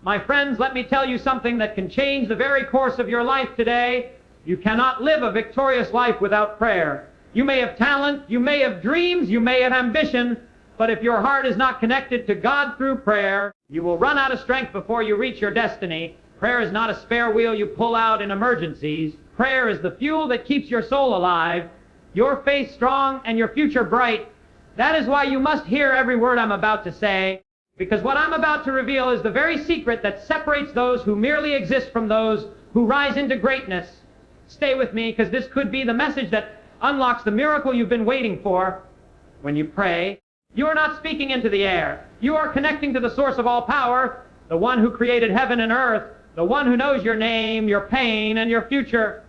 My friends, let me tell you something that can change the very course of your life today. You cannot live a victorious life without prayer. You may have talent, you may have dreams, you may have ambition, but if your heart is not connected to God through prayer, you will run out of strength before you reach your destiny. Prayer is not a spare wheel you pull out in emergencies. Prayer is the fuel that keeps your soul alive, your faith strong, and your future bright. That is why you must hear every word I'm about to say, because what I'm about to reveal is the very secret that separates those who merely exist from those who rise into greatness. Stay with me, because this could be the message that unlocks the miracle you've been waiting for. When you pray, you are not speaking into the air. You are connecting to the source of all power, the one who created heaven and earth, the one who knows your name, your pain, and your future.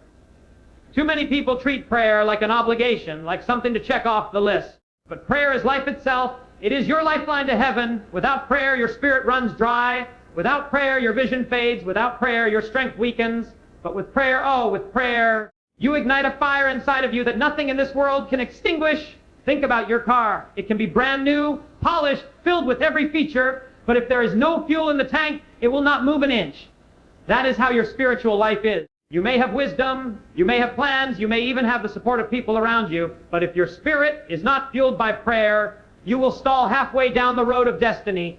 Too many people treat prayer like an obligation, like something to check off the list. But prayer is life itself. It is your lifeline to heaven. Without prayer, your spirit runs dry. Without prayer, your vision fades. Without prayer, your strength weakens. But with prayer, oh, with prayer, you ignite a fire inside of you that nothing in this world can extinguish. Think about your car. It can be brand new, polished, filled with every feature, but if there is no fuel in the tank, it will not move an inch. That is how your spiritual life is. You may have wisdom, you may have plans, you may even have the support of people around you, but if your spirit is not fueled by prayer, you will stall halfway down the road of destiny.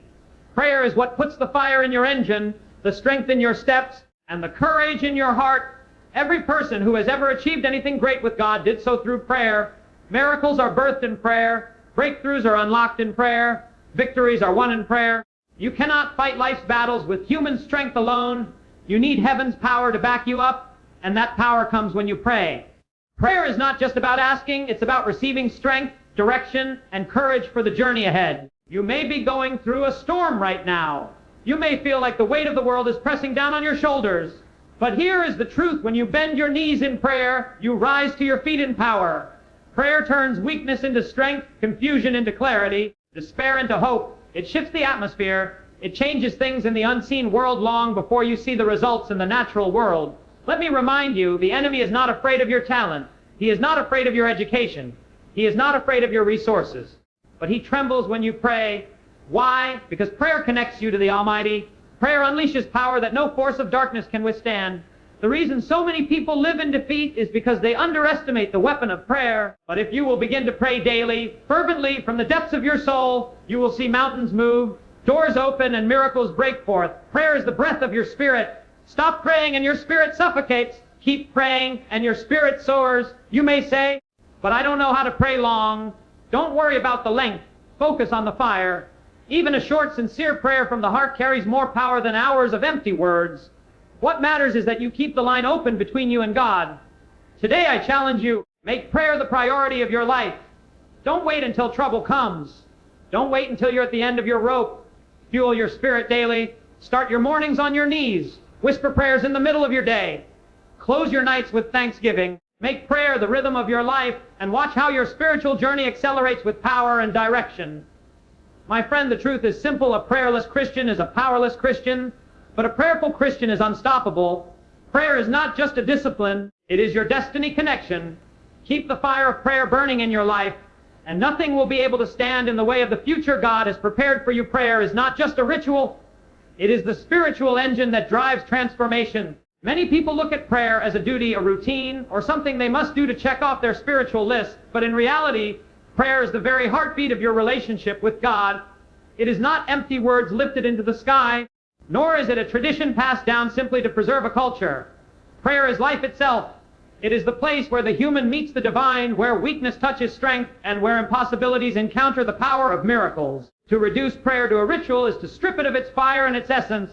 Prayer is what puts the fire in your engine, the strength in your steps, and the courage in your heart. Every person who has ever achieved anything great with God did so through prayer. Miracles are birthed in prayer. Breakthroughs are unlocked in prayer. Victories are won in prayer. You cannot fight life's battles with human strength alone. You need heaven's power to back you up, and that power comes when you pray. Prayer is not just about asking, it's about receiving strength, direction, and courage for the journey ahead. You may be going through a storm right now. You may feel like the weight of the world is pressing down on your shoulders. But here is the truth. When you bend your knees in prayer, you rise to your feet in power. Prayer turns weakness into strength, confusion into clarity, despair into hope. It shifts the atmosphere. It changes things in the unseen world long before you see the results in the natural world. Let me remind you, the enemy is not afraid of your talent. He is not afraid of your education. He is not afraid of your resources. But he trembles when you pray. Why? Because prayer connects you to the Almighty. Prayer unleashes power that no force of darkness can withstand. The reason so many people live in defeat is because they underestimate the weapon of prayer. But if you will begin to pray daily, fervently, from the depths of your soul, you will see mountains move, doors open, and miracles break forth. Prayer is the breath of your spirit. Stop praying and your spirit suffocates. Keep praying and your spirit soars. You may say, but I don't know how to pray long. Don't worry about the length. Focus on the fire. Even a short, sincere prayer from the heart carries more power than hours of empty words. What matters is that you keep the line open between you and God. Today I challenge you, make prayer the priority of your life. Don't wait until trouble comes. Don't wait until you're at the end of your rope. Fuel your spirit daily. Start your mornings on your knees. Whisper prayers in the middle of your day. Close your nights with thanksgiving. Make prayer the rhythm of your life, and watch how your spiritual journey accelerates with power and direction. My friend, the truth is simple. A prayerless Christian is a powerless Christian, but a prayerful Christian is unstoppable. Prayer is not just a discipline, it is your destiny connection. Keep the fire of prayer burning in your life, and nothing will be able to stand in the way of the future God has prepared for you. Prayer is not just a ritual, it is the spiritual engine that drives transformation. Many people look at prayer as a duty, a routine, or something they must do to check off their spiritual list, but in reality, prayer is the very heartbeat of your relationship with God. It is not empty words lifted into the sky, nor is it a tradition passed down simply to preserve a culture. Prayer is life itself. It is the place where the human meets the divine, where weakness touches strength, and where impossibilities encounter the power of miracles. To reduce prayer to a ritual is to strip it of its fire and its essence.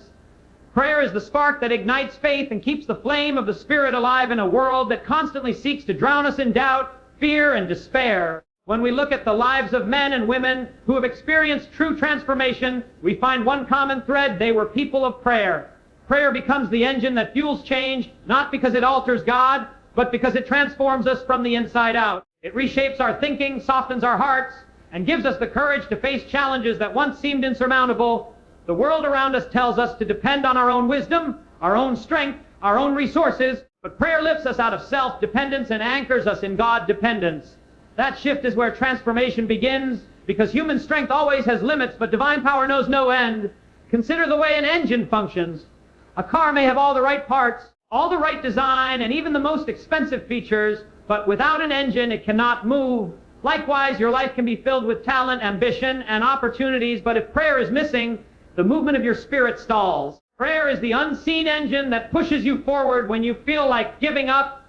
Prayer is the spark that ignites faith and keeps the flame of the Spirit alive in a world that constantly seeks to drown us in doubt, fear, and despair. When we look at the lives of men and women who have experienced true transformation, we find one common thread: they were people of prayer. Prayer becomes the engine that fuels change, not because it alters God, but because it transforms us from the inside out. It reshapes our thinking, softens our hearts, and gives us the courage to face challenges that once seemed insurmountable. The world around us tells us to depend on our own wisdom, our own strength, our own resources, but prayer lifts us out of self-dependence and anchors us in God-dependence. That shift is where transformation begins, because human strength always has limits, but divine power knows no end. Consider the way an engine functions. A car may have all the right parts, all the right design, and even the most expensive features, but without an engine, it cannot move. Likewise, your life can be filled with talent, ambition, and opportunities, but if prayer is missing, the movement of your spirit stalls. Prayer is the unseen engine that pushes you forward when you feel like giving up,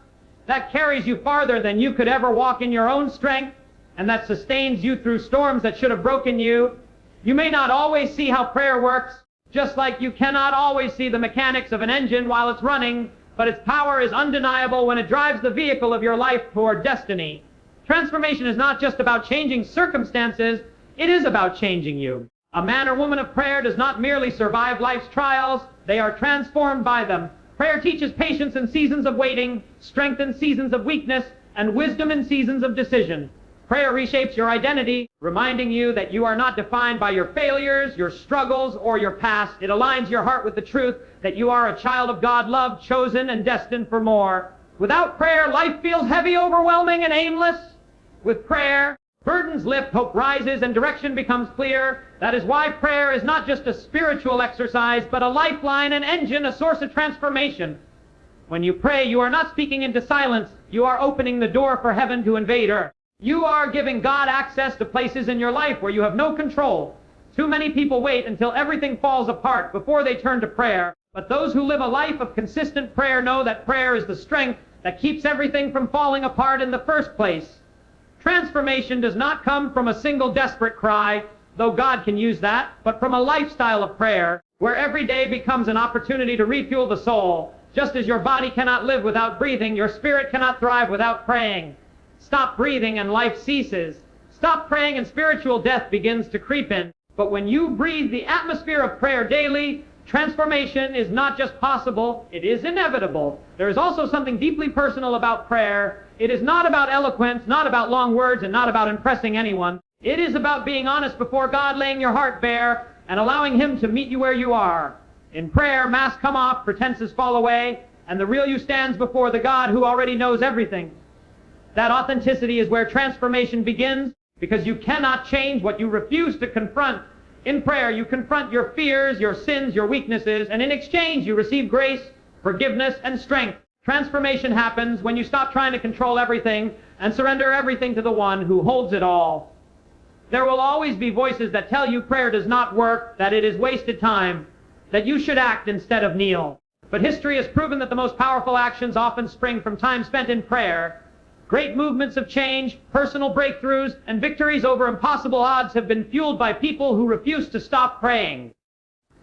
that carries you farther than you could ever walk in your own strength, and that sustains you through storms that should have broken you. You may not always see how prayer works, just like you cannot always see the mechanics of an engine while it's running, but its power is undeniable when it drives the vehicle of your life toward destiny. Transformation is not just about changing circumstances, it is about changing you. A man or woman of prayer does not merely survive life's trials, they are transformed by them. Prayer teaches patience in seasons of waiting, strength in seasons of weakness, and wisdom in seasons of decision. Prayer reshapes your identity, reminding you that you are not defined by your failures, your struggles, or your past. It aligns your heart with the truth that you are a child of God, loved, chosen, and destined for more. Without prayer, life feels heavy, overwhelming, and aimless. With prayer, burdens lift, hope rises, and direction becomes clear. That is why prayer is not just a spiritual exercise, but a lifeline, an engine, a source of transformation. When you pray, you are not speaking into silence. You are opening the door for heaven to invade earth. You are giving God access to places in your life where you have no control. Too many people wait until everything falls apart before they turn to prayer. But those who live a life of consistent prayer know that prayer is the strength that keeps everything from falling apart in the first place. Transformation does not come from a single desperate cry, though God can use that, but from a lifestyle of prayer, where every day becomes an opportunity to refuel the soul. Just as your body cannot live without breathing, your spirit cannot thrive without praying. Stop breathing and life ceases. Stop praying and spiritual death begins to creep in. But when you breathe the atmosphere of prayer daily, transformation is not just possible, it is inevitable. There is also something deeply personal about prayer. It is not about eloquence, not about long words, and not about impressing anyone. It is about being honest before God, laying your heart bare, and allowing Him to meet you where you are. In prayer, masks come off, pretenses fall away, and the real you stands before the God who already knows everything. That authenticity is where transformation begins, because you cannot change what you refuse to confront. In prayer, you confront your fears, your sins, your weaknesses, and in exchange, you receive grace, forgiveness, and strength. Transformation happens when you stop trying to control everything and surrender everything to the one who holds it all. There will always be voices that tell you prayer does not work, that it is wasted time, that you should act instead of kneel. But history has proven that the most powerful actions often spring from time spent in prayer. Great movements of change, personal breakthroughs, and victories over impossible odds have been fueled by people who refuse to stop praying.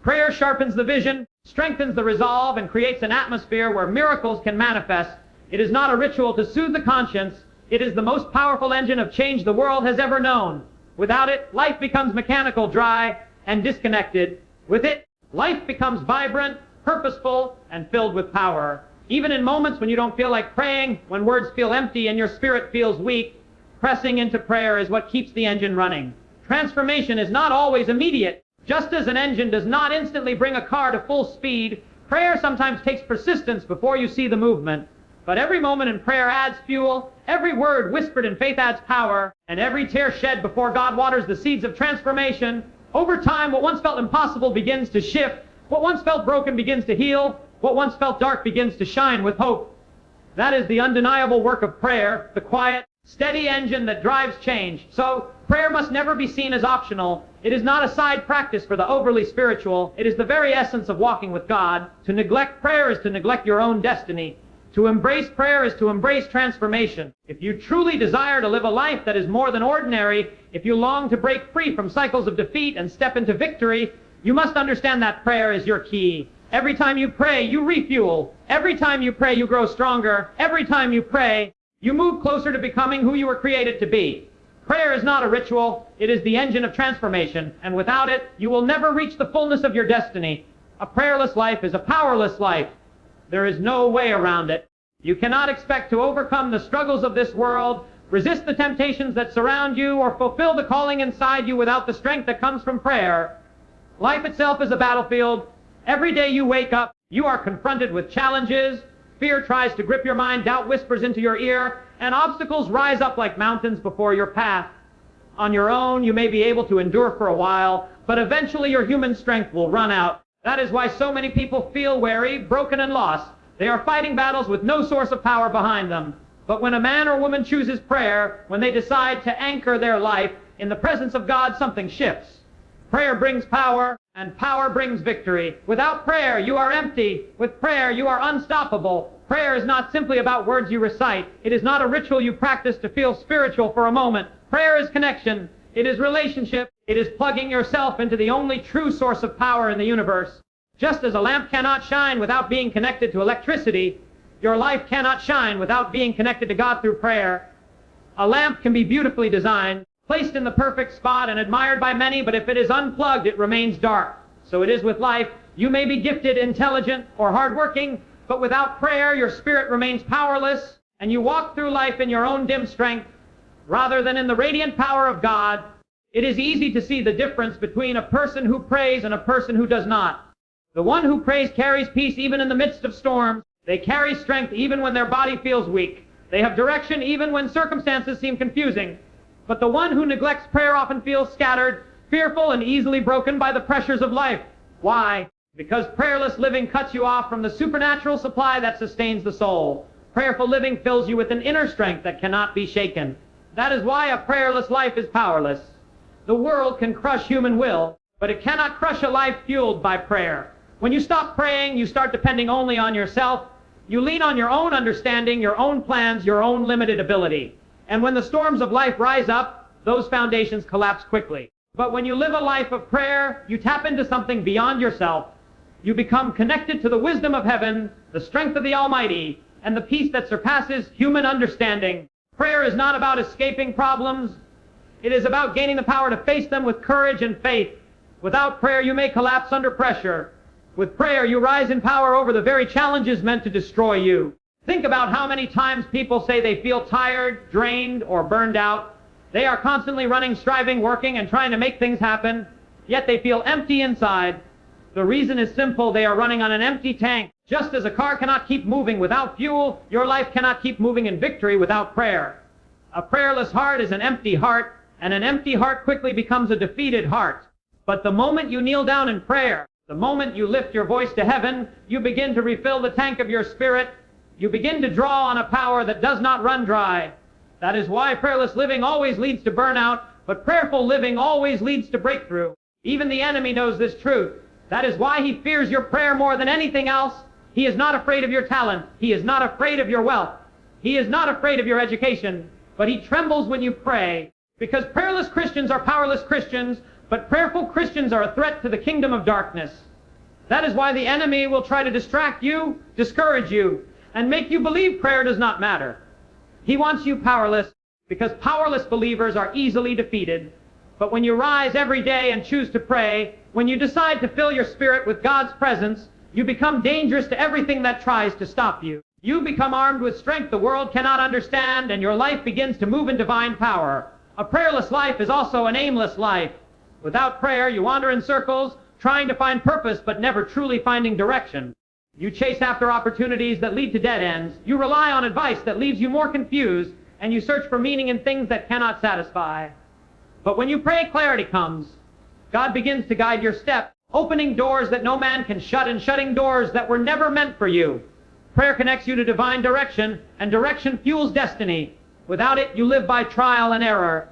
Prayer sharpens the vision, strengthens the resolve, and creates an atmosphere where miracles can manifest. It is not a ritual to soothe the conscience. It is the most powerful engine of change the world has ever known. Without it, life becomes mechanical, dry, and disconnected. With it, life becomes vibrant, purposeful, and filled with power. Even in moments when you don't feel like praying, when words feel empty and your spirit feels weak, pressing into prayer is what keeps the engine running. Transformation is not always immediate. Just as an engine does not instantly bring a car to full speed, prayer sometimes takes persistence before you see the movement. But every moment in prayer adds fuel, every word whispered in faith adds power, and every tear shed before God waters the seeds of transformation. Over time, what once felt impossible begins to shift. What once felt broken begins to heal. What once felt dark begins to shine with hope. That is the undeniable work of prayer, the quiet, steady engine that drives change. So, prayer must never be seen as optional. It is not a side practice for the overly spiritual. It is the very essence of walking with God. To neglect prayer is to neglect your own destiny. To embrace prayer is to embrace transformation. If you truly desire to live a life that is more than ordinary, if you long to break free from cycles of defeat and step into victory, you must understand that prayer is your key. Every time you pray, you refuel. Every time you pray, you grow stronger. Every time you pray, you move closer to becoming who you were created to be. Prayer is not a ritual. It is the engine of transformation, and without it, you will never reach the fullness of your destiny. A prayerless life is a powerless life. There is no way around it. You cannot expect to overcome the struggles of this world, resist the temptations that surround you, or fulfill the calling inside you without the strength that comes from prayer. Life itself is a battlefield. Every day you wake up, you are confronted with challenges. Fear tries to grip your mind, doubt whispers into your ear, and obstacles rise up like mountains before your path. On your own, you may be able to endure for a while, but eventually your human strength will run out. That is why so many people feel weary, broken, and lost. They are fighting battles with no source of power behind them. But when a man or woman chooses prayer, when they decide to anchor their life in the presence of God, something shifts. Prayer brings power, and power brings victory. Without prayer, you are empty. With prayer, you are unstoppable. Prayer is not simply about words you recite. It is not a ritual you practice to feel spiritual for a moment. Prayer is connection. It is relationship. It is plugging yourself into the only true source of power in the universe. Just as a lamp cannot shine without being connected to electricity, your life cannot shine without being connected to God through prayer. A lamp can be beautifully designed, placed in the perfect spot and admired by many, but if it is unplugged, it remains dark. So it is with life. You may be gifted, intelligent, or hardworking, but without prayer, your spirit remains powerless, and you walk through life in your own dim strength, rather than in the radiant power of God. It is easy to see the difference between a person who prays and a person who does not. The one who prays carries peace even in the midst of storms. They carry strength even when their body feels weak. They have direction even when circumstances seem confusing. But the one who neglects prayer often feels scattered, fearful, and easily broken by the pressures of life. Why? Because prayerless living cuts you off from the supernatural supply that sustains the soul. Prayerful living fills you with an inner strength that cannot be shaken. That is why a prayerless life is powerless. The world can crush human will, but it cannot crush a life fueled by prayer. When you stop praying, you start depending only on yourself. You lean on your own understanding, your own plans, your own limited ability. And when the storms of life rise up, those foundations collapse quickly. But when you live a life of prayer, you tap into something beyond yourself. You become connected to the wisdom of heaven, the strength of the Almighty, and the peace that surpasses human understanding. Prayer is not about escaping problems. It is about gaining the power to face them with courage and faith. Without prayer, you may collapse under pressure. With prayer, you rise in power over the very challenges meant to destroy you. Think about how many times people say they feel tired, drained, or burned out. They are constantly running, striving, working, and trying to make things happen, yet they feel empty inside. The reason is simple. They are running on an empty tank. Just as a car cannot keep moving without fuel, your life cannot keep moving in victory without prayer. A prayerless heart is an empty heart, and an empty heart quickly becomes a defeated heart. But the moment you kneel down in prayer, the moment you lift your voice to heaven, you begin to refill the tank of your spirit. You begin to draw on a power that does not run dry. That is why prayerless living always leads to burnout, but prayerful living always leads to breakthrough. Even the enemy knows this truth. That is why he fears your prayer more than anything else. He is not afraid of your talent. He is not afraid of your wealth. He is not afraid of your education. But he trembles when you pray. Because prayerless Christians are powerless Christians, but prayerful Christians are a threat to the kingdom of darkness. That is why the enemy will try to distract you, discourage you, and make you believe prayer does not matter. He wants you powerless, because powerless believers are easily defeated. But when you rise every day and choose to pray, when you decide to fill your spirit with God's presence, you become dangerous to everything that tries to stop you. You become armed with strength the world cannot understand, and your life begins to move in divine power. A prayerless life is also an aimless life. Without prayer, you wander in circles, trying to find purpose, but never truly finding direction. You chase after opportunities that lead to dead ends. You rely on advice that leaves you more confused, and you search for meaning in things that cannot satisfy. But when you pray, clarity comes. God begins to guide your steps, opening doors that no man can shut and shutting doors that were never meant for you. Prayer connects you to divine direction, and direction fuels destiny. Without it, you live by trial and error.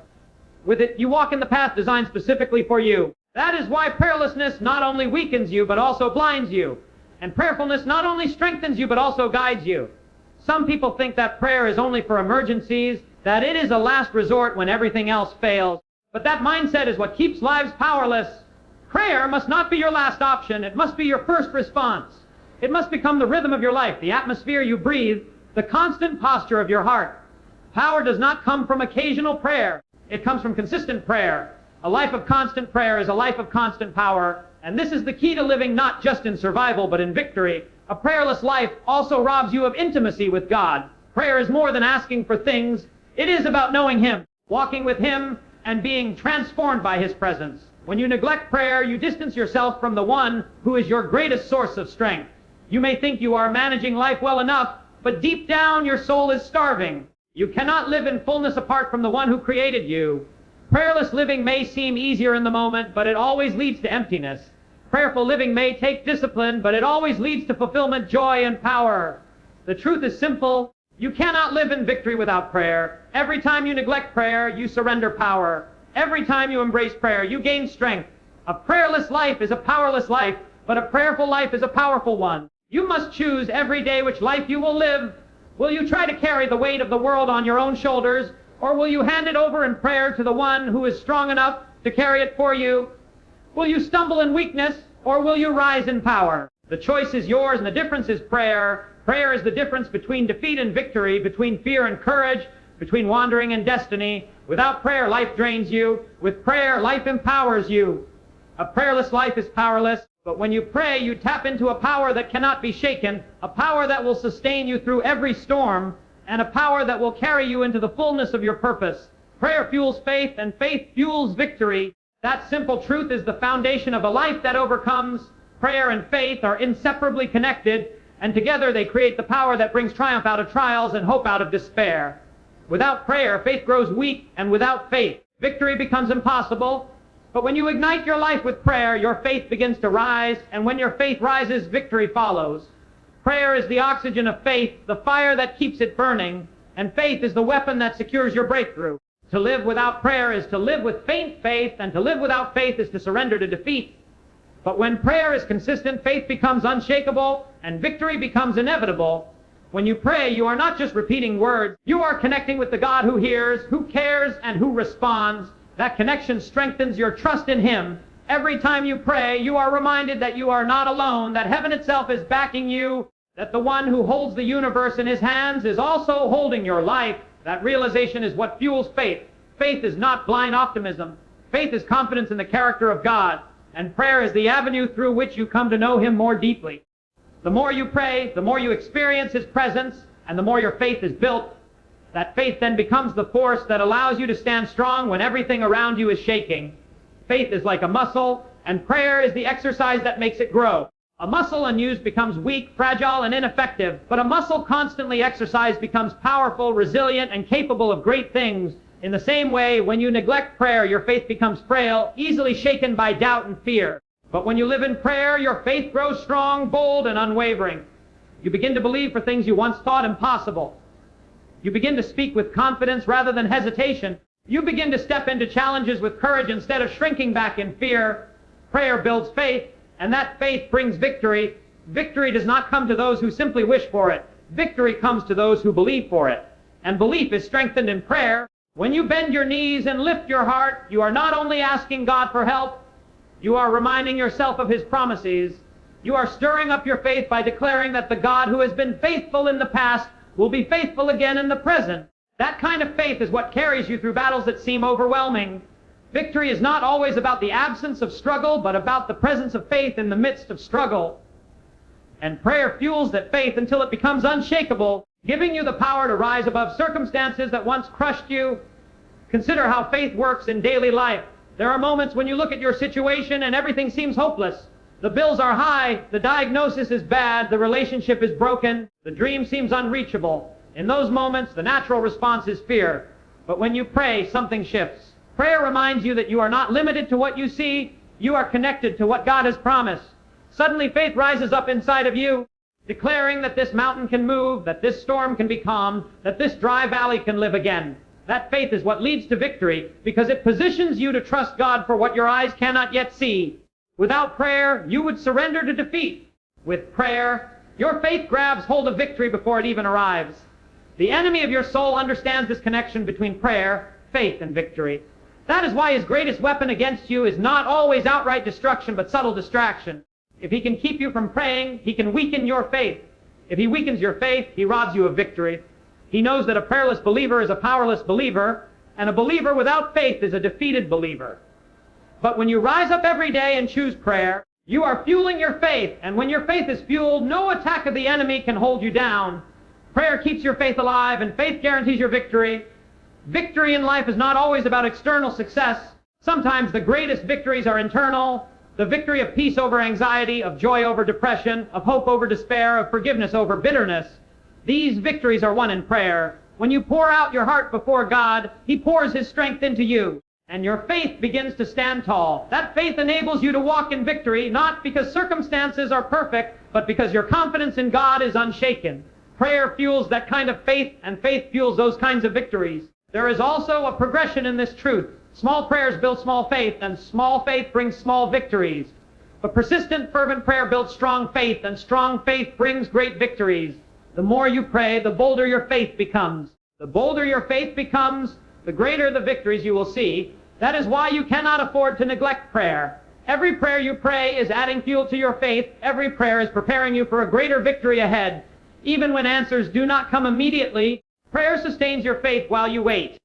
With it, you walk in the path designed specifically for you. That is why prayerlessness not only weakens you, but also blinds you. And prayerfulness not only strengthens you, but also guides you. Some people think that prayer is only for emergencies, that it is a last resort when everything else fails. But that mindset is what keeps lives powerless. Prayer must not be your last option. It must be your first response. It must become the rhythm of your life, the atmosphere you breathe, the constant posture of your heart. Power does not come from occasional prayer. It comes from consistent prayer. A life of constant prayer is a life of constant power. And this is the key to living not just in survival, but in victory. A prayerless life also robs you of intimacy with God. Prayer is more than asking for things. It is about knowing Him, walking with Him, and being transformed by His presence. When you neglect prayer, you distance yourself from the one who is your greatest source of strength. You may think you are managing life well enough, but deep down your soul is starving. You cannot live in fullness apart from the one who created you. Prayerless living may seem easier in the moment, but it always leads to emptiness. Prayerful living may take discipline, but it always leads to fulfillment, joy, and power. The truth is simple. You cannot live in victory without prayer. Every time you neglect prayer, you surrender power. Every time you embrace prayer, you gain strength. A prayerless life is a powerless life, but a prayerful life is a powerful one. You must choose every day which life you will live. Will you try to carry the weight of the world on your own shoulders, or will you hand it over in prayer to the one who is strong enough to carry it for you? Will you stumble in weakness, or will you rise in power? The choice is yours, and the difference is prayer. Prayer is the difference between defeat and victory, between fear and courage, between wandering and destiny. Without prayer, life drains you. With prayer, life empowers you. A prayerless life is powerless, but when you pray, you tap into a power that cannot be shaken, a power that will sustain you through every storm, and a power that will carry you into the fullness of your purpose. Prayer fuels faith, and faith fuels victory. That simple truth is the foundation of a life that overcomes. Prayer and faith are inseparably connected, and together they create the power that brings triumph out of trials and hope out of despair. Without prayer, faith grows weak, and without faith, victory becomes impossible. But when you ignite your life with prayer, your faith begins to rise, and when your faith rises, victory follows. Prayer is the oxygen of faith, the fire that keeps it burning, and faith is the weapon that secures your breakthrough. To live without prayer is to live with faint faith, and to live without faith is to surrender to defeat. But when prayer is consistent, faith becomes unshakable, and victory becomes inevitable. When you pray, you are not just repeating words. You are connecting with the God who hears, who cares, and who responds. That connection strengthens your trust in Him. Every time you pray, you are reminded that you are not alone, that heaven itself is backing you, that the one who holds the universe in His hands is also holding your life. That realization is what fuels faith. Faith is not blind optimism. Faith is confidence in the character of God. And prayer is the avenue through which you come to know Him more deeply. The more you pray, the more you experience His presence, and the more your faith is built. That faith then becomes the force that allows you to stand strong when everything around you is shaking. Faith is like a muscle, and prayer is the exercise that makes it grow. A muscle unused becomes weak, fragile, and ineffective, but a muscle constantly exercised becomes powerful, resilient, and capable of great things. In the same way, when you neglect prayer, your faith becomes frail, easily shaken by doubt and fear. But when you live in prayer, your faith grows strong, bold, and unwavering. You begin to believe for things you once thought impossible. You begin to speak with confidence rather than hesitation. You begin to step into challenges with courage instead of shrinking back in fear. Prayer builds faith, and that faith brings victory. Victory does not come to those who simply wish for it. Victory comes to those who believe for it. And belief is strengthened in prayer. When you bend your knees and lift your heart, you are not only asking God for help, you are reminding yourself of His promises. You are stirring up your faith by declaring that the God who has been faithful in the past will be faithful again in the present. That kind of faith is what carries you through battles that seem overwhelming. Victory is not always about the absence of struggle, but about the presence of faith in the midst of struggle. And prayer fuels that faith until it becomes unshakable, giving you the power to rise above circumstances that once crushed you. Consider how faith works in daily life. There are moments when you look at your situation and everything seems hopeless. The bills are high, the diagnosis is bad, the relationship is broken, the dream seems unreachable. In those moments, the natural response is fear. But when you pray, something shifts. Prayer reminds you that you are not limited to what you see, you are connected to what God has promised. Suddenly faith rises up inside of you, declaring that this mountain can move, that this storm can be calmed, that this dry valley can live again. That faith is what leads to victory, because it positions you to trust God for what your eyes cannot yet see. Without prayer, you would surrender to defeat. With prayer, your faith grabs hold of victory before it even arrives. The enemy of your soul understands this connection between prayer, faith, and victory. That is why his greatest weapon against you is not always outright destruction, but subtle distraction. If he can keep you from praying, he can weaken your faith. If he weakens your faith, he robs you of victory. He knows that a prayerless believer is a powerless believer, and a believer without faith is a defeated believer. But when you rise up every day and choose prayer, you are fueling your faith, and when your faith is fueled, no attack of the enemy can hold you down. Prayer keeps your faith alive, and faith guarantees your victory. Victory in life is not always about external success. Sometimes the greatest victories are internal. The victory of peace over anxiety, of joy over depression, of hope over despair, of forgiveness over bitterness. These victories are won in prayer. When you pour out your heart before God, He pours His strength into you. and your faith begins to stand tall. That faith enables you to walk in victory, not because circumstances are perfect, but because your confidence in God is unshaken. Prayer fuels that kind of faith, and faith fuels those kinds of victories. There is also a progression in this truth. Small prayers build small faith, and small faith brings small victories. But persistent, fervent prayer builds strong faith, and strong faith brings great victories. The more you pray, the bolder your faith becomes. The bolder your faith becomes, the greater the victories you will see. That is why you cannot afford to neglect prayer. Every prayer you pray is adding fuel to your faith. Every prayer is preparing you for a greater victory ahead. Even when answers do not come immediately, prayer sustains your faith while you wait.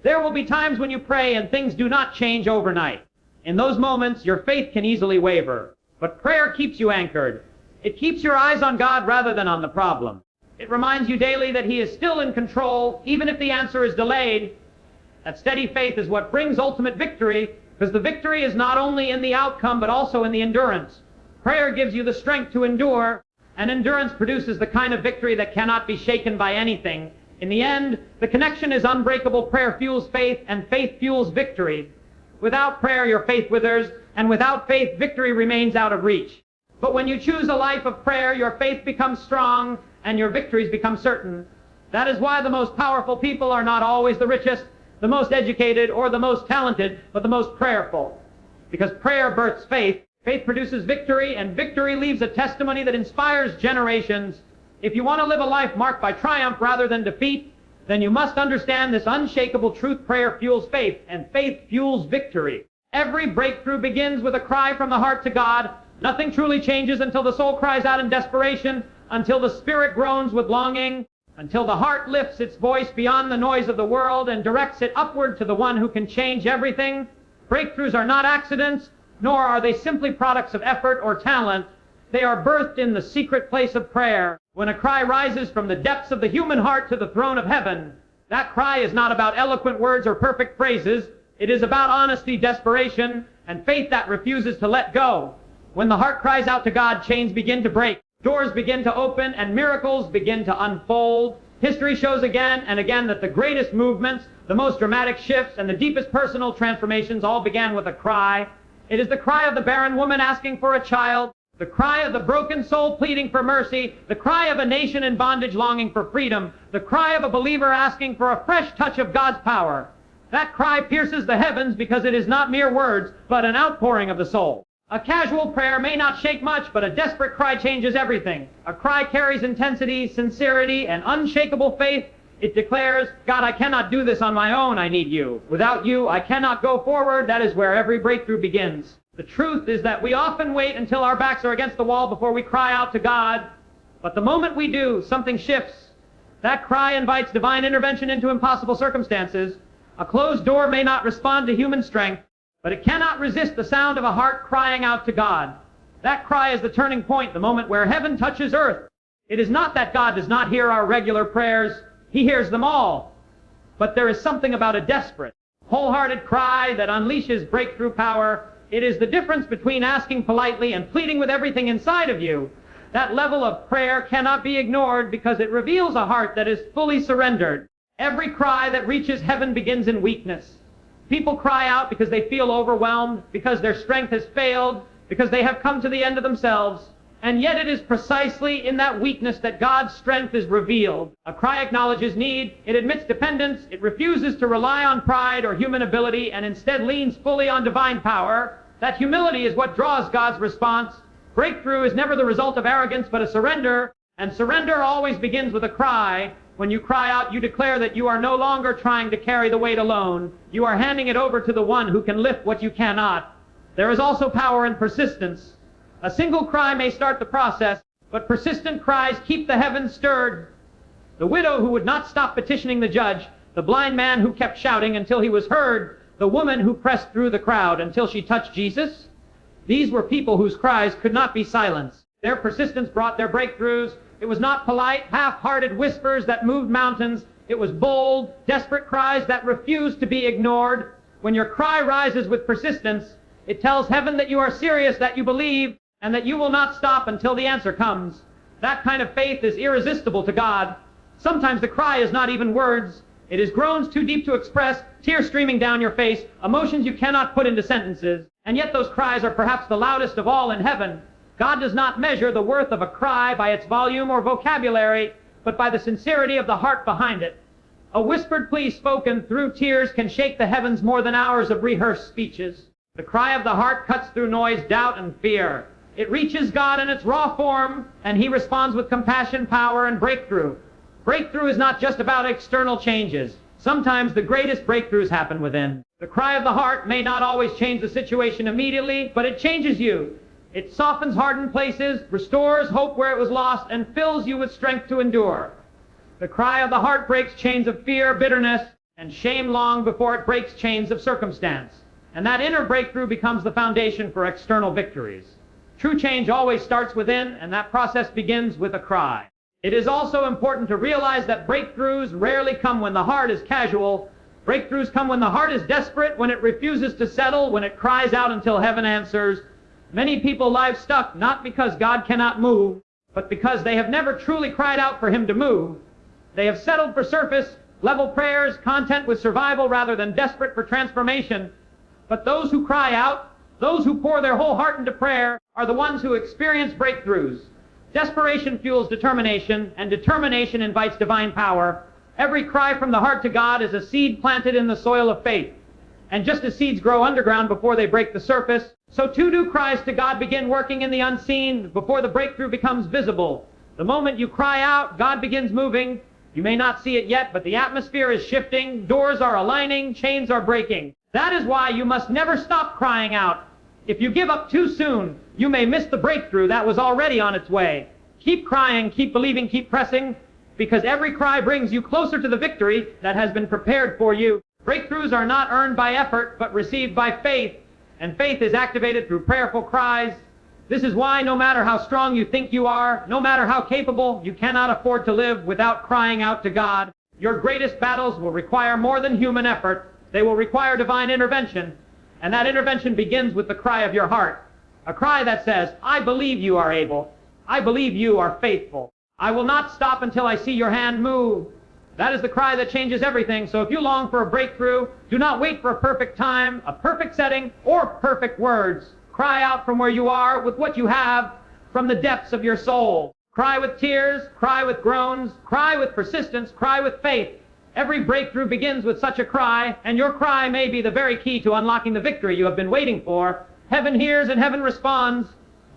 There will be times when you pray and things do not change overnight. In those moments, your faith can easily waver. But prayer keeps you anchored. It keeps your eyes on God rather than on the problem. It reminds you daily that He is still in control, even if the answer is delayed. That steady faith is what brings ultimate victory, because the victory is not only in the outcome, but also in the endurance. Prayer gives you the strength to endure, and endurance produces the kind of victory that cannot be shaken by anything. In the end, the connection is unbreakable. Prayer fuels faith, and faith fuels victory. Without prayer, your faith withers, and without faith, victory remains out of reach. But when you choose a life of prayer, your faith becomes strong, and your victories become certain. That is why the most powerful people are not always the richest, the most educated, or the most talented, but the most prayerful. Because prayer births faith, faith produces victory, and victory leaves a testimony that inspires generations. If you want to live a life marked by triumph rather than defeat, then you must understand this unshakable truth. Prayer fuels faith, and faith fuels victory. Every breakthrough begins with a cry from the heart to God. Nothing truly changes until the soul cries out in desperation, until the spirit groans with longing, until the heart lifts its voice beyond the noise of the world and directs it upward to the one who can change everything. Breakthroughs are not accidents, nor are they simply products of effort or talent. They are birthed in the secret place of prayer. When a cry rises from the depths of the human heart to the throne of heaven, that cry is not about eloquent words or perfect phrases. It is about honesty, desperation, and faith that refuses to let go. When the heart cries out to God, chains begin to break. Doors begin to open, and miracles begin to unfold. History shows again and again that the greatest movements, the most dramatic shifts, and the deepest personal transformations all began with a cry. It is the cry of the barren woman asking for a child, the cry of the broken soul pleading for mercy, the cry of a nation in bondage longing for freedom, the cry of a believer asking for a fresh touch of God's power. That cry pierces the heavens because it is not mere words, but an outpouring of the soul. A casual prayer may not shake much, but a desperate cry changes everything. A cry carries intensity, sincerity, and unshakable faith. It declares, God, I cannot do this on my own. I need you. Without you, I cannot go forward. That is where every breakthrough begins. The truth is that we often wait until our backs are against the wall before we cry out to God. But the moment we do, something shifts. That cry invites divine intervention into impossible circumstances. A closed door may not respond to human strength, but it cannot resist the sound of a heart crying out to God. That cry is the turning point, the moment where heaven touches earth. It is not that God does not hear our regular prayers. He hears them all. But there is something about a desperate, wholehearted cry that unleashes breakthrough power. It is the difference between asking politely and pleading with everything inside of you. That level of prayer cannot be ignored because it reveals a heart that is fully surrendered. Every cry that reaches heaven begins in weakness. People cry out because they feel overwhelmed, because their strength has failed, because they have come to the end of themselves. And yet it is precisely in that weakness that God's strength is revealed. A cry acknowledges need, it admits dependence, it refuses to rely on pride or human ability, and instead leans fully on divine power. That humility is what draws God's response. Breakthrough is never the result of arrogance, but a surrender, and surrender always begins with a cry. When you cry out, you declare that you are no longer trying to carry the weight alone. You are handing it over to the one who can lift what you cannot. There is also power in persistence. A single cry may start the process, but persistent cries keep the heavens stirred. The widow who would not stop petitioning the judge, the blind man who kept shouting until he was heard, the woman who pressed through the crowd until she touched Jesus. These were people whose cries could not be silenced. Their persistence brought their breakthroughs. It was not polite, half-hearted whispers that moved mountains. It was bold, desperate cries that refused to be ignored. When your cry rises with persistence, it tells heaven that you are serious, that you believe, and that you will not stop until the answer comes. That kind of faith is irresistible to God. Sometimes the cry is not even words. It is groans too deep to express, tears streaming down your face, emotions you cannot put into sentences, and yet those cries are perhaps the loudest of all in heaven. God does not measure the worth of a cry by its volume or vocabulary, but by the sincerity of the heart behind it. A whispered plea spoken through tears can shake the heavens more than hours of rehearsed speeches. The cry of the heart cuts through noise, doubt, and fear. It reaches God in its raw form, and He responds with compassion, power, and breakthrough. Breakthrough is not just about external changes. Sometimes the greatest breakthroughs happen within. The cry of the heart may not always change the situation immediately, but it changes you. It softens hardened places, restores hope where it was lost, and fills you with strength to endure. The cry of the heart breaks chains of fear, bitterness, and shame long before it breaks chains of circumstance. And that inner breakthrough becomes the foundation for external victories. True change always starts within, and that process begins with a cry. It is also important to realize that breakthroughs rarely come when the heart is casual. Breakthroughs come when the heart is desperate, when it refuses to settle, when it cries out until heaven answers. Many people lie stuck not because God cannot move, but because they have never truly cried out for Him to move. They have settled for surface level prayers, content with survival rather than desperate for transformation. But those who cry out, those who pour their whole heart into prayer, are the ones who experience breakthroughs. Desperation fuels determination, and determination invites divine power. Every cry from the heart to God is a seed planted in the soil of faith. And just as seeds grow underground before they break the surface, so too do cries to God begin working in the unseen before the breakthrough becomes visible. The moment you cry out, God begins moving. You may not see it yet, but the atmosphere is shifting, doors are aligning, chains are breaking. That is why you must never stop crying out. If you give up too soon, you may miss the breakthrough that was already on its way. Keep crying, keep believing, keep pressing, because every cry brings you closer to the victory that has been prepared for you. Breakthroughs are not earned by effort, but received by faith, and faith is activated through prayerful cries. This is why no matter how strong you think you are, no matter how capable, you cannot afford to live without crying out to God. Your greatest battles will require more than human effort. They will require divine intervention, and that intervention begins with the cry of your heart. A cry that says, I believe you are able. I believe you are faithful. I will not stop until I see your hand move. That is the cry that changes everything. So if you long for a breakthrough, do not wait for a perfect time, a perfect setting, or perfect words. Cry out from where you are with what you have from the depths of your soul. Cry with tears, cry with groans, cry with persistence, cry with faith. Every breakthrough begins with such a cry, and your cry may be the very key to unlocking the victory you have been waiting for. Heaven hears and heaven responds.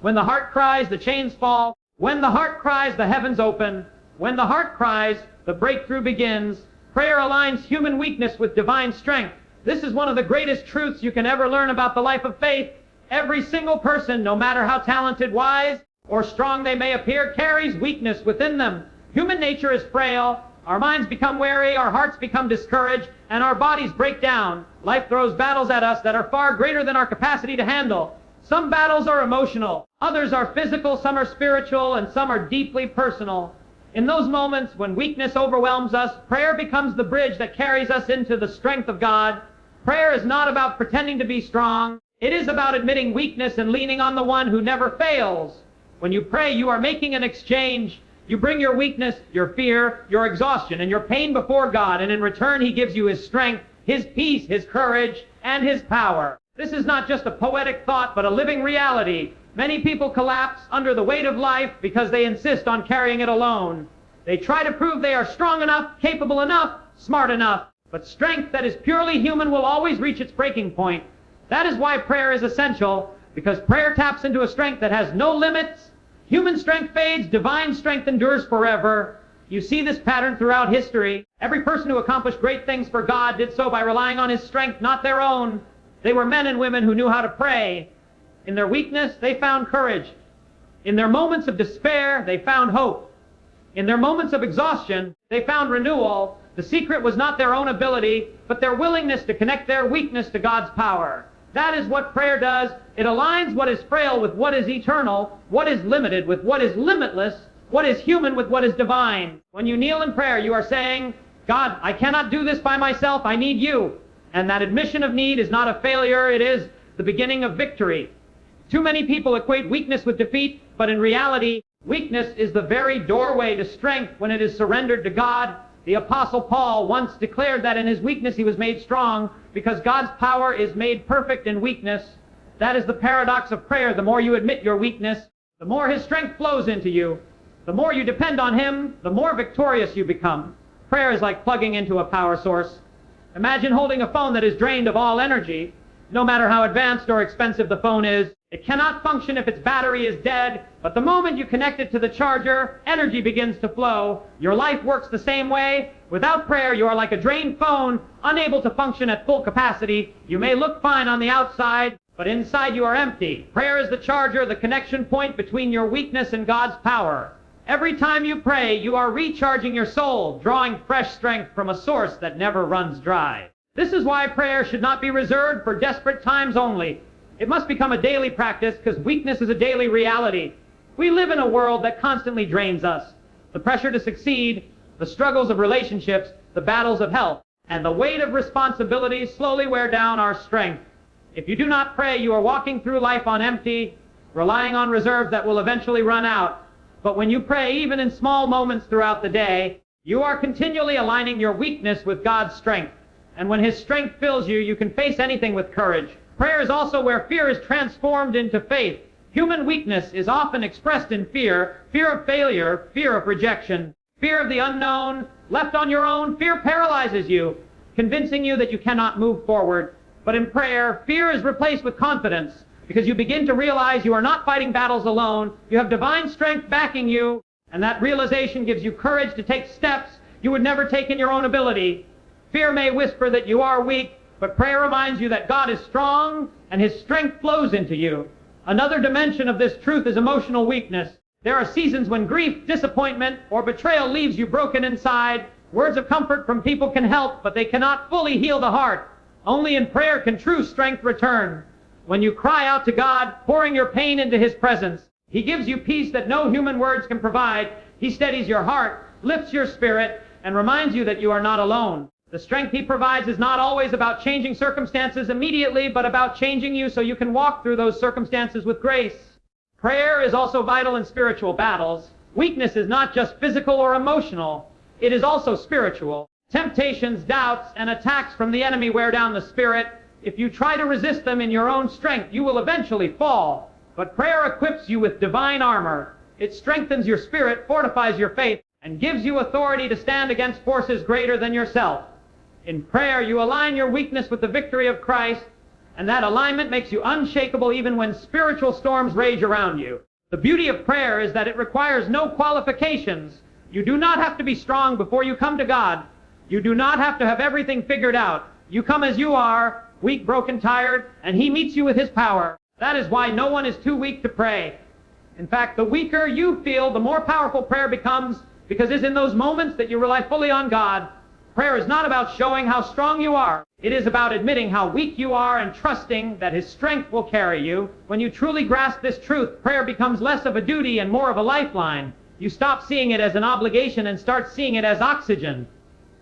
When the heart cries, the chains fall. When the heart cries, the heavens open. When the heart cries, the breakthrough begins. Prayer aligns human weakness with divine strength. This is one of the greatest truths you can ever learn about the life of faith. Every single person, no matter how talented, wise, or strong they may appear, carries weakness within them. Human nature is frail. Our minds become weary, our hearts become discouraged, and our bodies break down. Life throws battles at us that are far greater than our capacity to handle. Some battles are emotional, others are physical, some are spiritual, and some are deeply personal. In those moments when weakness overwhelms us, prayer becomes the bridge that carries us into the strength of God. Prayer is not about pretending to be strong. It is about admitting weakness and leaning on the one who never fails. When you pray, you are making an exchange. You bring your weakness, your fear, your exhaustion, and your pain before God, and in return He gives you His strength, His peace, His courage, and His power. This is not just a poetic thought, but a living reality. Many people collapse under the weight of life because they insist on carrying it alone. They try to prove they are strong enough, capable enough, smart enough, but strength that is purely human will always reach its breaking point. That is why prayer is essential, because prayer taps into a strength that has no limits. Human strength fades, divine strength endures forever. You see this pattern throughout history. Every person who accomplished great things for God did so by relying on His strength, not their own. They were men and women who knew how to pray. In their weakness, they found courage. In their moments of despair, they found hope. In their moments of exhaustion, they found renewal. The secret was not their own ability, but their willingness to connect their weakness to God's power. That is what prayer does. It aligns what is frail with what is eternal, what is limited with what is limitless, what is human with what is divine. When you kneel in prayer, you are saying, God, I cannot do this by myself, I need you. And that admission of need is not a failure, it is the beginning of victory. Too many people equate weakness with defeat, but in reality, weakness is the very doorway to strength when it is surrendered to God. The Apostle Paul once declared that in his weakness he was made strong, because God's power is made perfect in weakness. That is the paradox of prayer. The more you admit your weakness, the more His strength flows into you. The more you depend on Him, the more victorious you become. Prayer is like plugging into a power source. Imagine holding a phone that is drained of all energy. No matter how advanced or expensive the phone is, it cannot function if its battery is dead, but the moment you connect it to the charger, energy begins to flow. Your life works the same way. Without prayer, you are like a drained phone, unable to function at full capacity. You may look fine on the outside, but inside you are empty. Prayer is the charger, the connection point between your weakness and God's power. Every time you pray, you are recharging your soul, drawing fresh strength from a source that never runs dry. This is why prayer should not be reserved for desperate times only. It must become a daily practice, because weakness is a daily reality. We live in a world that constantly drains us. The pressure to succeed, the struggles of relationships, the battles of health, and the weight of responsibilities slowly wear down our strength. If you do not pray, you are walking through life on empty, relying on reserves that will eventually run out. But when you pray, even in small moments throughout the day, you are continually aligning your weakness with God's strength. And when His strength fills you, you can face anything with courage. Prayer is also where fear is transformed into faith. Human weakness is often expressed in fear: fear of failure, fear of rejection, fear of the unknown. Left on your own, fear paralyzes you, convincing you that you cannot move forward. But in prayer, fear is replaced with confidence, because you begin to realize you are not fighting battles alone. You have divine strength backing you, and that realization gives you courage to take steps you would never take in your own ability. Fear may whisper that you are weak, but prayer reminds you that God is strong and His strength flows into you. Another dimension of this truth is emotional weakness. There are seasons when grief, disappointment, or betrayal leaves you broken inside. Words of comfort from people can help, but they cannot fully heal the heart. Only in prayer can true strength return. When you cry out to God, pouring your pain into His presence, He gives you peace that no human words can provide. He steadies your heart, lifts your spirit, and reminds you that you are not alone. The strength He provides is not always about changing circumstances immediately, but about changing you so you can walk through those circumstances with grace. Prayer is also vital in spiritual battles. Weakness is not just physical or emotional. It is also spiritual. Temptations, doubts, and attacks from the enemy wear down the spirit. If you try to resist them in your own strength, you will eventually fall. But prayer equips you with divine armor. It strengthens your spirit, fortifies your faith, and gives you authority to stand against forces greater than yourself. In prayer, you align your weakness with the victory of Christ, and that alignment makes you unshakable even when spiritual storms rage around you. The beauty of prayer is that it requires no qualifications. You do not have to be strong before you come to God. You do not have to have everything figured out. You come as you are, weak, broken, tired, and He meets you with His power. That is why no one is too weak to pray. In fact, the weaker you feel, the more powerful prayer becomes, because it's in those moments that you rely fully on God. Prayer is not about showing how strong you are. It is about admitting how weak you are and trusting that His strength will carry you. When you truly grasp this truth, prayer becomes less of a duty and more of a lifeline. You stop seeing it as an obligation and start seeing it as oxygen.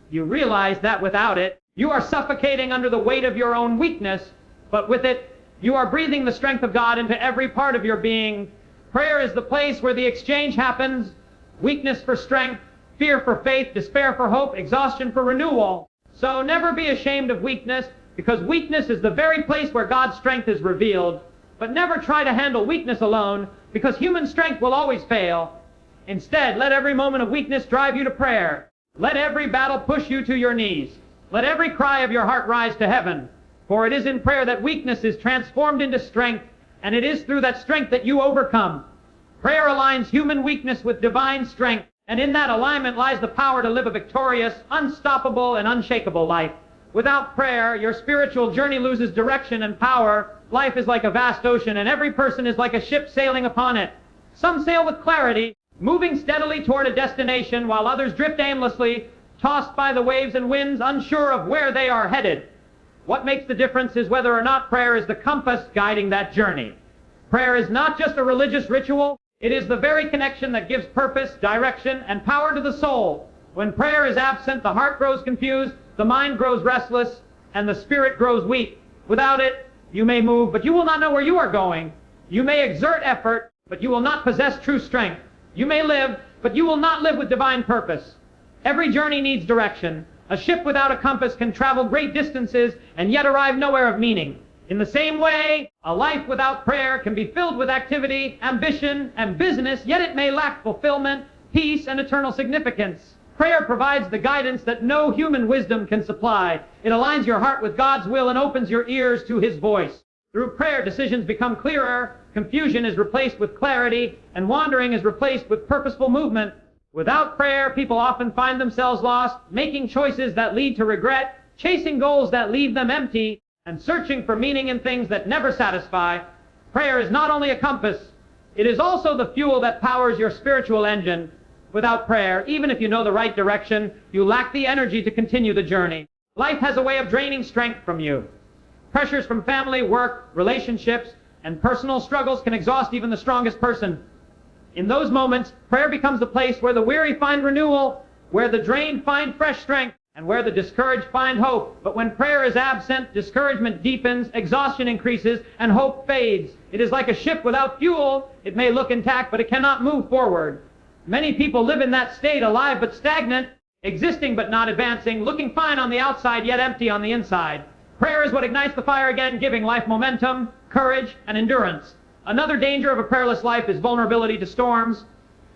You realize that without it, you are suffocating under the weight of your own weakness, but with it, you are breathing the strength of God into every part of your being. Prayer is the place where the exchange happens: weakness for strength, fear for faith, despair for hope, exhaustion for renewal. So never be ashamed of weakness, because weakness is the very place where God's strength is revealed. But never try to handle weakness alone, because human strength will always fail. Instead, let every moment of weakness drive you to prayer. Let every battle push you to your knees. Let every cry of your heart rise to heaven. For it is in prayer that weakness is transformed into strength, and it is through that strength that you overcome. Prayer aligns human weakness with divine strength, and in that alignment lies the power to live a victorious, unstoppable, and unshakable life. Without prayer, your spiritual journey loses direction and power. Life is like a vast ocean, and every person is like a ship sailing upon it. Some sail with clarity, moving steadily toward a destination, while others drift aimlessly, tossed by the waves and winds, unsure of where they are headed. What makes the difference is whether or not prayer is the compass guiding that journey. Prayer is not just a religious ritual. It is the very connection that gives purpose, direction, and power to the soul. When prayer is absent, the heart grows confused, the mind grows restless, and the spirit grows weak. Without it, you may move, but you will not know where you are going. You may exert effort, but you will not possess true strength. You may live, but you will not live with divine purpose. Every journey needs direction. A ship without a compass can travel great distances and yet arrive nowhere of meaning. In the same way, a life without prayer can be filled with activity, ambition, and business, yet it may lack fulfillment, peace, and eternal significance. Prayer provides the guidance that no human wisdom can supply. It aligns your heart with God's will and opens your ears to His voice. Through prayer, decisions become clearer, confusion is replaced with clarity, and wandering is replaced with purposeful movement. Without prayer, people often find themselves lost, making choices that lead to regret, chasing goals that leave them empty, and searching for meaning in things that never satisfy. Prayer is not only a compass, it is also the fuel that powers your spiritual engine. Without prayer, even if you know the right direction, you lack the energy to continue the journey. Life has a way of draining strength from you. Pressures from family, work, relationships, and personal struggles can exhaust even the strongest person. In those moments, prayer becomes the place where the weary find renewal, where the drained find fresh strength, and where the discouraged find hope. But when prayer is absent, discouragement deepens, exhaustion increases, and hope fades. It is like a ship without fuel. It may look intact, but it cannot move forward. Many people live in that state, alive but stagnant, existing but not advancing, looking fine on the outside, yet empty on the inside. Prayer is what ignites the fire again, giving life momentum, courage, and endurance. Another danger of a prayerless life is vulnerability to storms.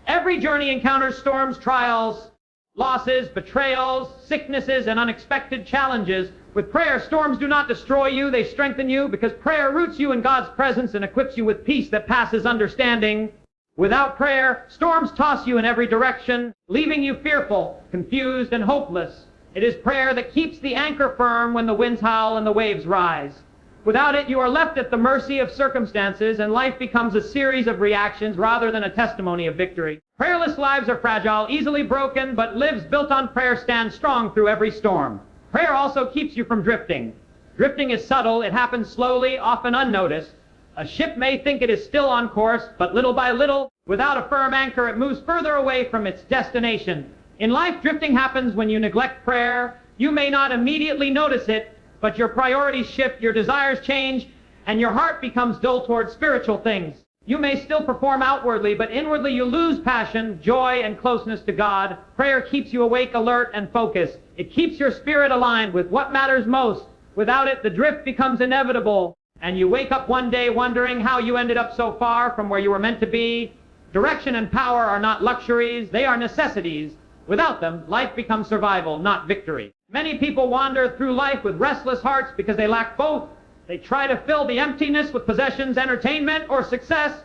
Every journey encounters storms, trials, losses, betrayals, sicknesses, and unexpected challenges. With prayer, storms do not destroy you, they strengthen you, because prayer roots you in God's presence and equips you with peace that passes understanding. Without prayer, storms toss you in every direction, leaving you fearful, confused, and hopeless. It is prayer that keeps the anchor firm when the winds howl and the waves rise. Without it, you are left at the mercy of circumstances, and life becomes a series of reactions rather than a testimony of victory. Prayerless lives are fragile, easily broken, but lives built on prayer stand strong through every storm. Prayer also keeps you from drifting. Drifting is subtle, it happens slowly, often unnoticed. A ship may think it is still on course, but little by little, without a firm anchor, it moves further away from its destination. In life, drifting happens when you neglect prayer. You may not immediately notice it, but your priorities shift, your desires change, and your heart becomes dull toward spiritual things. You may still perform outwardly, but inwardly you lose passion, joy, and closeness to God. Prayer keeps you awake, alert, and focused. It keeps your spirit aligned with what matters most. Without it, the drift becomes inevitable, and you wake up one day wondering how you ended up so far from where you were meant to be. Direction and power are not luxuries, they are necessities. Without them, life becomes survival, not victory. Many people wander through life with restless hearts because they lack both. They try to fill the emptiness with possessions, entertainment, or success,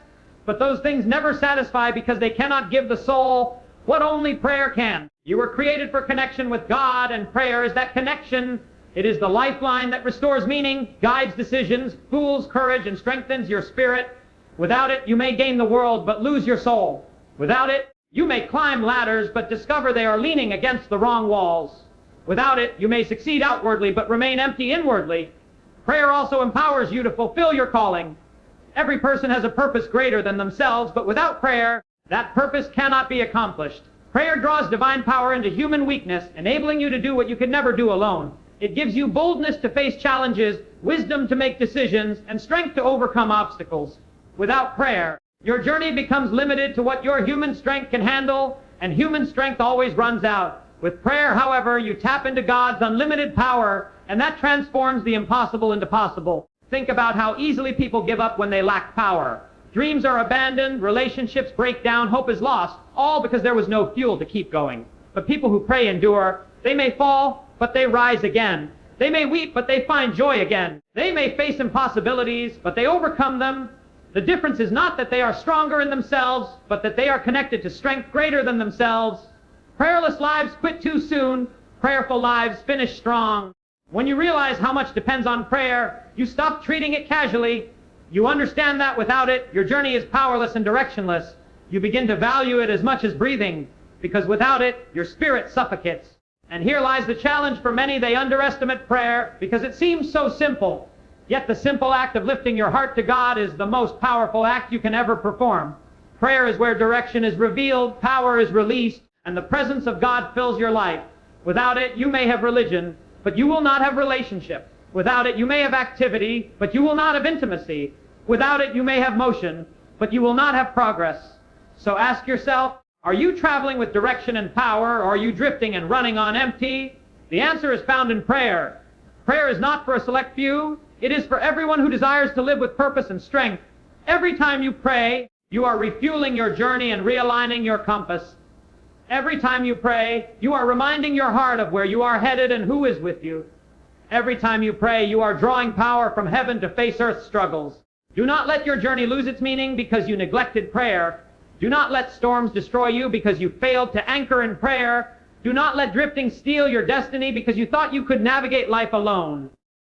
but those things never satisfy because they cannot give the soul what only prayer can. You were created for connection with God, and prayer is that connection. It is the lifeline that restores meaning, guides decisions, fuels courage, and strengthens your spirit. Without it, you may gain the world, but lose your soul. Without it, you may climb ladders, but discover they are leaning against the wrong walls. Without it, you may succeed outwardly, but remain empty inwardly. Prayer also empowers you to fulfill your calling. Every person has a purpose greater than themselves, but without prayer, that purpose cannot be accomplished. Prayer draws divine power into human weakness, enabling you to do what you could never do alone. It gives you boldness to face challenges, wisdom to make decisions, and strength to overcome obstacles. Without prayer, your journey becomes limited to what your human strength can handle, and human strength always runs out. With prayer, however, you tap into God's unlimited power, and that transforms the impossible into possible. Think about how easily people give up when they lack power. Dreams are abandoned, relationships break down, hope is lost, all because there was no fuel to keep going. But people who pray endure. They may fall, but they rise again. They may weep, but they find joy again. They may face impossibilities, but they overcome them. The difference is not that they are stronger in themselves, but that they are connected to strength greater than themselves. Prayerless lives quit too soon. Prayerful lives finish strong. When you realize how much depends on prayer, you stop treating it casually. You understand that without it, your journey is powerless and directionless. You begin to value it as much as breathing, because without it, your spirit suffocates. And here lies the challenge for many. They underestimate prayer because it seems so simple. Yet the simple act of lifting your heart to God is the most powerful act you can ever perform. Prayer is where direction is revealed, power is released, and the presence of God fills your life. Without it, you may have religion, but you will not have relationship. Without it, you may have activity, but you will not have intimacy. Without it, you may have motion, but you will not have progress. So ask yourself, Are you traveling with direction and power, or are you drifting and running on empty? The answer is found in prayer. Prayer is not for a select few. It is for everyone who desires to live with purpose and strength. Every time you pray, you are refueling your journey and realigning your compass. Every time you pray, you are reminding your heart of where you are headed and who is with you. Every time you pray, you are drawing power from heaven to face earth's struggles. Do not let your journey lose its meaning because you neglected prayer. Do not let storms destroy you because you failed to anchor in prayer. Do not let drifting steal your destiny because you thought you could navigate life alone.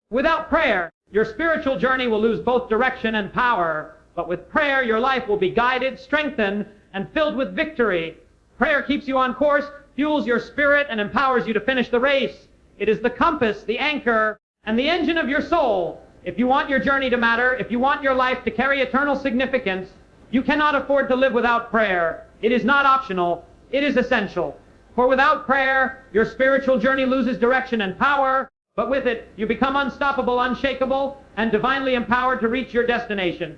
Without prayer, your spiritual journey will lose both direction and power. But with prayer, your life will be guided, strengthened, and filled with victory. Prayer keeps you on course, fuels your spirit, and empowers you to finish the race. It is the compass, the anchor, and the engine of your soul. If you want your journey to matter, if you want your life to carry eternal significance, you cannot afford to live without prayer. It is not optional. It is essential. For without prayer, your spiritual journey loses direction and power, but with it, you become unstoppable, unshakable, and divinely empowered to reach your destination.